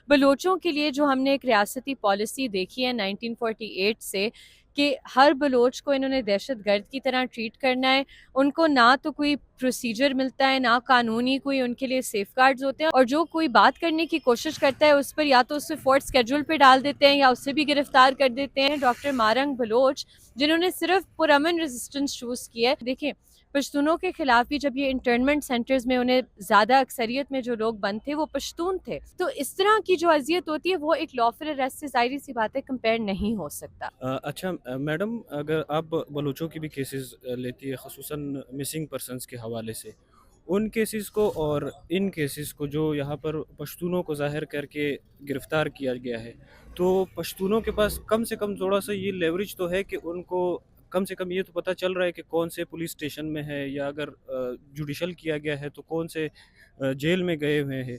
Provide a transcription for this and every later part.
बलोचों के लिए जो हमने एक रियासती पॉलिसी देखी है 1948 से कि हर बलोच को इन्होंने दहशतगर्द की तरह ट्रीट करना है, उनको ना तो कोई प्रोसीजर मिलता है, ना कानूनी कोई उनके लिए सेफ गार्ड्स होते हैं, और जो कोई बात करने की कोशिश करता है उस पर या तो उससे फोर्थ स्केड्यूल पे डाल देते हैं या उससे भी गिरफ्तार कर देते हैं। डॉक्टर मारंग बलोच जिन्होंने सिर्फ पुरअमन रेजिस्टेंस चूज़ किया है। देखिए, पश्तूनों के खिलाफ भी जब ये इंटर्नमेंट सेंटर्स में उन्हें ज़्यादा अक्सरियत में जो लोग बंद थे वो पश्तून थे, तो इस तरह की जो अजियत होती है वो एक लॉफुल अरेस्ट से ज़ाहिर सी बात है कंपेयर नहीं हो सकता। अच्छा मैडम, अगर आप बलूचों की भी केसेस लेती है, ख़ुसूसन मिसिंग पर्सन्स के हवाले से, उन केसेस को और इन केसेस को जो यहाँ पर पश्तूनों को ज़ाहिर करके गिरफ़्तार किया गया है, तो पश्तूनों के पास कम से कम थोड़ा-सा ये लेवरेज तो है कि उनको कम से कम ये तो पता चल रहा है कि कौन से पुलिस स्टेशन में है, या अगर जुडिशल किया गया है तो कौन से जेल में गए हुए हैं।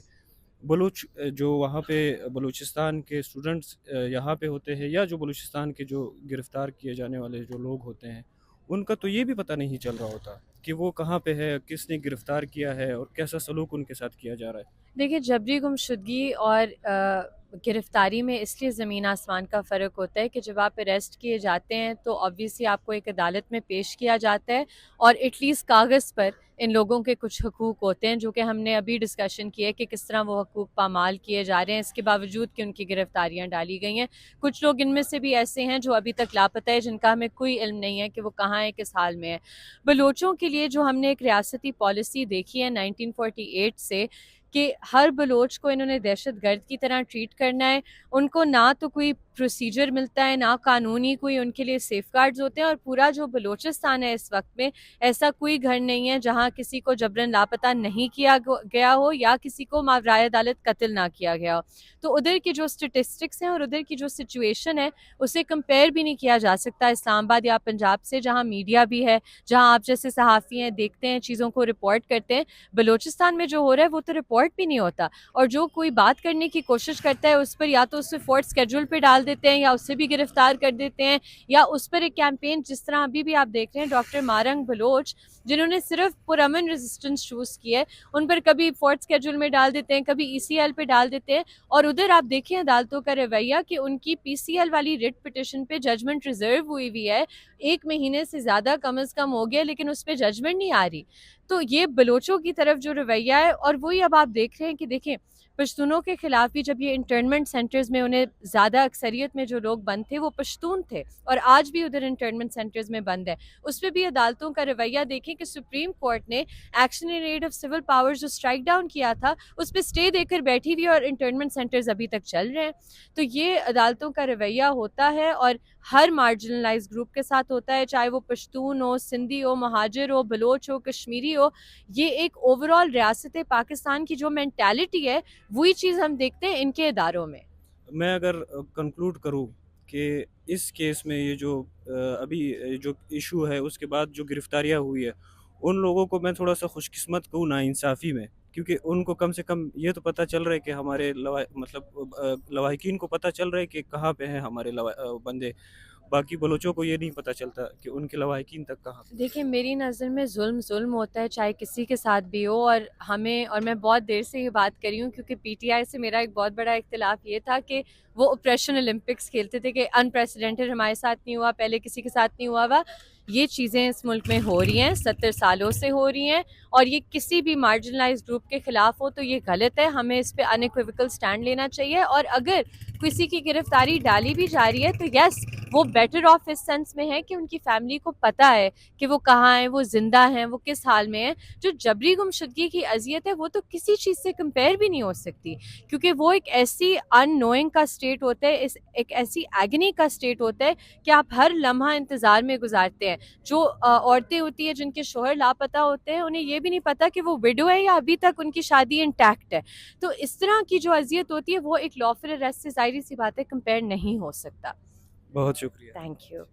जो वहाँ पे बलूचिस्तान के स्टूडेंट्स यहाँ पे होते हैं, या जो बलूचिस्तान के जो गिरफ़्तार किए जाने वाले जो लोग होते हैं, उनका तो ये भी पता नहीं चल रहा होता कि वो कहाँ पे है, किसने गिरफ़्तार किया है और कैसा सलूक उनके साथ किया जा रहा है। देखिए, जबरी गुमशुदगी और गिरफ्तारी में इसलिए ज़मीन आसमान का फ़र्क होता है कि जब आप अरेस्ट किए जाते हैं तो ऑब्वियसली आपको एक अदालत में पेश किया जाता है, और एटलीस्ट कागज़ पर इन लोगों के कुछ हकूक़ होते हैं जो कि हमने अभी डिस्कशन किया है कि किस तरह वो हकूक़ पामाल किए जा रहे हैं, इसके बावजूद कि उनकी गिरफ्तारियाँ डाली गई हैं। कुछ लोग इनमें से भी ऐसे हैं जो अभी तक लापता है, जिनका हमें कोई इल्म नहीं है कि वो कहाँ है, किस हाल में है। बलोचों के लिए जो हमने एक रियासती पॉलिसी देखी है 1948 से कि हर बलोच को इन्होंने दहशतगर्द की तरह ट्रीट करना है, उनको ना तो कोई प्रोसीजर मिलता है, ना कानूनी कोई उनके लिए सेफ गार्ड्स होते हैं, और पूरा जो बलोचिस्तान है इस वक्त में, ऐसा कोई घर नहीं है जहाँ किसी को जबरन लापता नहीं किया गया हो या किसी को मावराए अदालत कत्ल ना किया गया हो। तो उधर की जो स्टेटिस्टिक्स हैं और उधर की जो सिचुएशन है उसे कंपेयर भी नहीं किया जा सकता इस्लामाबाद या पंजाब से, जहाँ मीडिया भी है, जहाँ आप जैसे सहाफ़ी हैं, देखते हैं, चीज़ों को रिपोर्ट करते हैं। बलूचिस्तान में जो हो रहा है वो तो रिपोर्ट भी नहीं होता, और जो कोई बात करने की कोशिश करता है उस पर या तो उससे फोर्थ स्केड्यूल पे डाल देते हैं या उससे भी गिरफ्तार कर देते हैं, या उस पर एक कैंपेन, जिस तरह अभी भी आप देख रहे हैं डॉक्टर मारंग बलोच जिन्होंने सिर्फ पुरअमन रेजिस्टेंस चूज़ किया है, उन पर कभी फोर्थ स्केड्यूल में डाल देते हैं, कभी ईसीएल पे डाल देते हैं। और उधर आप देखें अदालतों का रवैया कि उनकी पीसीएल वाली रिट पिटिशन पे जजमेंट रिजर्व हुई है, 1 महीने से ज़्यादा कम अज़ कम हो गया, लेकिन उस पर जजमेंट नहीं आ रही। तो ये बलोचों की तरफ जो रवैया है, और वही अब आप देख रहे हैं कि देखें, पश्तूनों के खिलाफ भी जब ये इंटर्नमेंट सेंटर्स में उन्हें ज़्यादा अक्सरियत में जो लोग बंद थे वो पश्तून थे, और आज भी उधर इंटर्नमेंट सेंटर्स में बंद है। उस पर भी अदालतों का रवैया देखें कि सुप्रीम कोर्ट ने action in aid of civil powers जो स्ट्राइक डाउन किया था उस पर स्टे देकर बैठी हुई है, और इंटर्नमेंट सेंटर्स अभी तक चल रहे हैं। तो ये अदालतों का रवैया होता है, और हर मार्जिनलाइज ग्रुप के साथ होता है, चाहे वो पश्तून हो, सिंधी हो, महाजिर हो, बलोच हो, कश्मीरी हो। ये एक ओवरऑल रियासत पाकिस्तान की जो मेंटालिटी है वही चीज़ हम देखते हैं इनके इदारों में। मैं अगर कंक्लूड करूँ कि इस केस में ये जो अभी जो इशू है उसके बाद जो गिरफ्तारियाँ हुई है, उन लोगों को मैं थोड़ा-सा खुशकिस्मत कहूँ नाइंसाफ़ी में, क्योंकि उनको कम से कम ये तो पता चल रहा है कि हमारे लवाहिकीन को पता चल रहा है कि कहाँ पे हैं हमारे बंदे। बाकी बलोचों को ये नहीं पता चलता कि उनके लवाहिकीन तक कहाँ पे। देखिए, मेरी नज़र में ज़ुल्म ज़ुल्म होता है, चाहे किसी के साथ भी हो, और मैं बहुत देर से ये बात कर रही हूँ क्योंकि पीटीआई से मेरा एक बहुत बड़ा इख्तिलाफ़ ये था कि वो ऑपरेशन ओलंपिक्स खेलते थे कि अनप्रेसिडेंटेड, हमारे साथ नहीं हुआ, पहले किसी के साथ नहीं हुआ हुआ। ये चीज़ें इस मुल्क में हो रही हैं, 70 सालों से हो रही हैं, और ये किसी भी मार्जिनलाइज्ड ग्रुप के ख़िलाफ़ हो तो ये गलत है। हमें इस पे अनइक्विवोकल स्टैंड लेना चाहिए, और अगर किसी की गिरफ्तारी डाली भी जा रही है तो यस, वो बेटर ऑफ इस सेंस में है कि उनकी फैमिली को पता है कि वो कहाँ हैं, वो ज़िंदा हैं, वो किस हाल में हैं। जो जबरी गुमशुदगी की अज़ियत है वो तो किसी चीज़ से कंपेयर भी नहीं हो सकती, क्योंकि वो एक ऐसी अननोइंग का स्टेट होता है, इस एक ऐसी एगनी का स्टेट होता है कि आप हर लम्हा इंतज़ार में गुजारते हैं। जो औरतें होती हैं जिनके शोहर लापता होते हैं, उन्हें ये भी नहीं पता कि वो विडो है या अभी तक उनकी शादी इंटैक्ट है। तो इस तरह की जो अज़ियत होती है वो एक लॉफुल अरेस्ट से ज़ाहिर सी बात है कंपेयर नहीं हो सकता। बहुत शुक्रिया। Thank you.